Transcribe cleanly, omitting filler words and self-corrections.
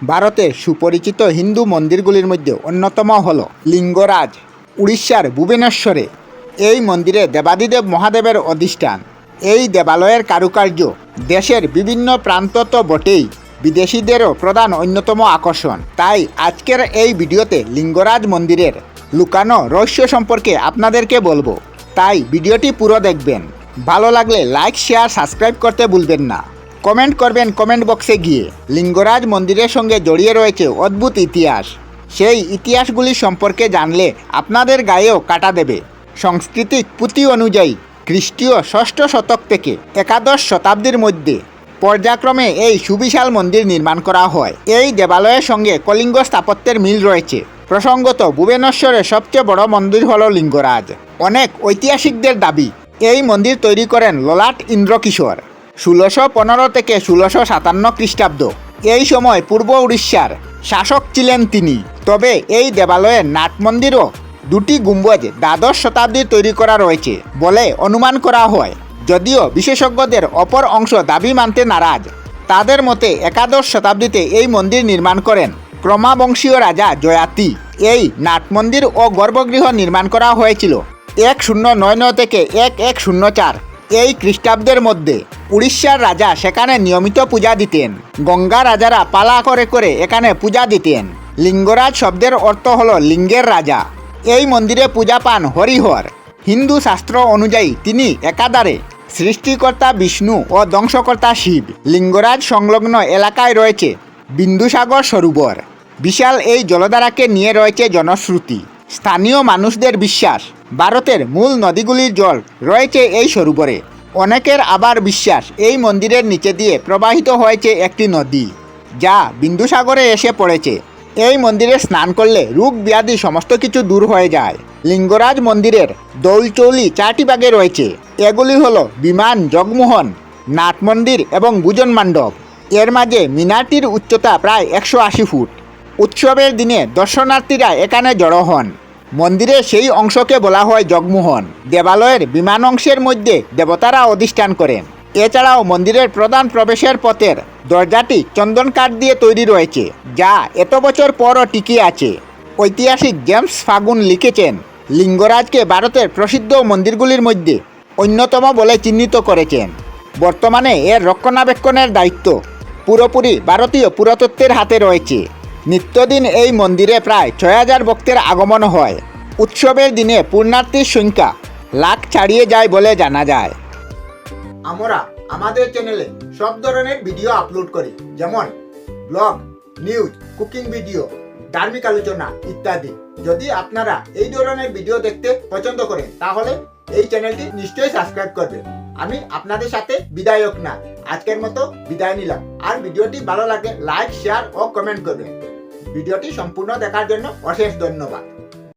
ভারতের সুপরিচিত হিন্দু মন্দিরগুলির মধ্যে অন্যতম হল লিঙ্গরাজ, উড়িষ্যার ভুবনেশ্বরে। এই মন্দিরে দেবাদিদেব মহাদেবের অধিষ্ঠান। এই দেবালয়ের কারুকার্য দেশের বিভিন্ন প্রান্ত তো বটেই, বিদেশিদেরও প্রধান অন্যতম আকর্ষণ। তাই আজকের এই ভিডিওতে লিঙ্গরাজ মন্দিরের লুকানো রহস্য সম্পর্কে আপনাদেরকে বলবো। তাই ভিডিওটি পুরো দেখবেন। ভালো লাগলে লাইক, শেয়ার, সাবস্ক্রাইব করতে ভুলবেন না। কমেন্ট করবেন কমেন্ট বক্সে গিয়ে। লিঙ্গরাজ মন্দিরের সঙ্গে জড়িয়ে রয়েছে অদ্ভুত ইতিহাস। সেই ইতিহাসগুলি সম্পর্কে জানলে আপনাদের গায়েও কাটা দেবে। সাংস্কৃতিক পুঁথি অনুযায়ী খ্রিস্টীয় ষষ্ঠ শতক থেকে একাদশ শতাব্দীর মধ্যে পর্যায়ক্রমে এই সুবিশাল মন্দির নির্মাণ করা হয়। এই দেবালয়ের সঙ্গে কলিঙ্গ স্থাপত্যের মিল রয়েছে। প্রসঙ্গত, ভুবনেশ্বরের সবচেয়ে বড় মন্দির হল লিঙ্গরাজ। অনেক ঐতিহাসিকদের দাবি এই মন্দির তৈরি করেন ললাট ইন্দ্রকিশোর 1615 থেকে 1657 খ্রিস্টাব্দ। এই সময় পূর্ব উড়িষ্যার শাসক ছিলেন তিনি। তবে এই দেবালয়ের নাট মন্দিরও দুটি গুম্বজ দ্বাদশ শতাব্দীর তৈরি করা রয়েছে বলে অনুমান করা হয়। যদিও বিশেষজ্ঞদের অপর অংশ দাবি মানতে নারাজ। তাদের মতে একাদশ শতাব্দীতে এই মন্দির নির্মাণ করেন ক্রমাবংশীয় রাজা জয়াতি। এই নাট মন্দির ও গর্ভগৃহ নির্মাণ করা হয়েছিল 1099 থেকে 1104 এই খ্রিস্টাব্দের মধ্যে। উড়িষ্যার রাজা সেখানে নিয়মিত পূজা দিতেন। গঙ্গা রাজারা পালা করে করে এখানে পূজা দিতেন। লিঙ্গরাজ শব্দের অর্থ হল লিঙ্গের রাজা। এই মন্দিরে পূজা পান হরিহর। হিন্দু শাস্ত্র অনুযায়ী তিনি একাধারে সৃষ্টিকর্তা বিষ্ণু ও ধ্বংসকর্তা শিব। লিঙ্গরাজ সংলগ্ন এলাকায় রয়েছে বিন্দুসাগর সরোবর। বিশাল এই জলধারাকে নিয়ে রয়েছে জনশ্রুতি। স্থানীয় মানুষদের বিশ্বাস ভারতের মূল নদীগুলির জল রয়েছে এই সরোবরে। অনেকের আবার বিশ্বাস এই মন্দিরের নিচে দিয়ে প্রবাহিত হয়েছে একটি নদী, যা বিন্দুসাগরে এসে পড়েছে। এই মন্দিরে স্নান করলে রোগ ব্যাধি সমস্ত কিছু দূর হয়ে যায়। লিঙ্গরাজ মন্দিরের দৌলচৌলি 4টি ভাগে রয়েছে। এগুলি হলো বিমান, জগমোহন, নাট মন্দির এবং ভোজন মণ্ডপ। এর মাঝে মিনারটির উচ্চতা প্রায় 180 ফুট। উৎসবের দিনে দর্শনার্থীরা এখানে জড়ো হন। মন্দিরের সেই অংশকে বলা হয় জগমোহন। দেবালয়ের বিমান অংশের মধ্যে দেবতারা অধিষ্ঠান করেন। এছাড়াও মন্দিরের প্রধান প্রবেশের পথের দরজাটি চন্দন কাঠ দিয়ে তৈরি রয়েছে, যা এত বছর পরও টিকে আছে। ঐতিহাসিক জেমস ফাগুন লিখেছেন, লিঙ্গরাজকে ভারতের প্রসিদ্ধ মন্দিরগুলির মধ্যে অন্যতম বলে চিহ্নিত করেছেন। বর্তমানে এর রক্ষণাবেক্ষণের দায়িত্ব পুরোপুরি ভারতীয় পুরাতত্ত্বের হাতে রয়েছে। নিত্যদিন এই মন্দিরে প্রায় 6000 ভক্তের আগমন হয়। উৎসবের দিনে পূর্ণার্থীর সংখ্যা লাখ ছাড়িয়ে যায় বলে জানা যায়। আমরা আমাদের চ্যানেলে সব ধরনের ভিডিও আপলোড করি, যেমন ব্লগ, নিউজ, কুকিং ভিডিও, ধার্মিক আলোচনা ইত্যাদি। যদি আপনারা এই ধরনের ভিডিও দেখতে পছন্দ করেন তাহলে এই চ্যানেলটি নিশ্চয়ই সাবস্ক্রাইব করবেন। আমি আপনাদের সাথে বিদায়ক না, আজকের মতো বিদায় নিলাম। আর ভিডিওটি ভালো লাগলে লাইক, শেয়ার ও কমেন্ট করবেন। ভিডিওটি সম্পূর্ণ দেখার জন্য অশেষ ধন্যবাদ।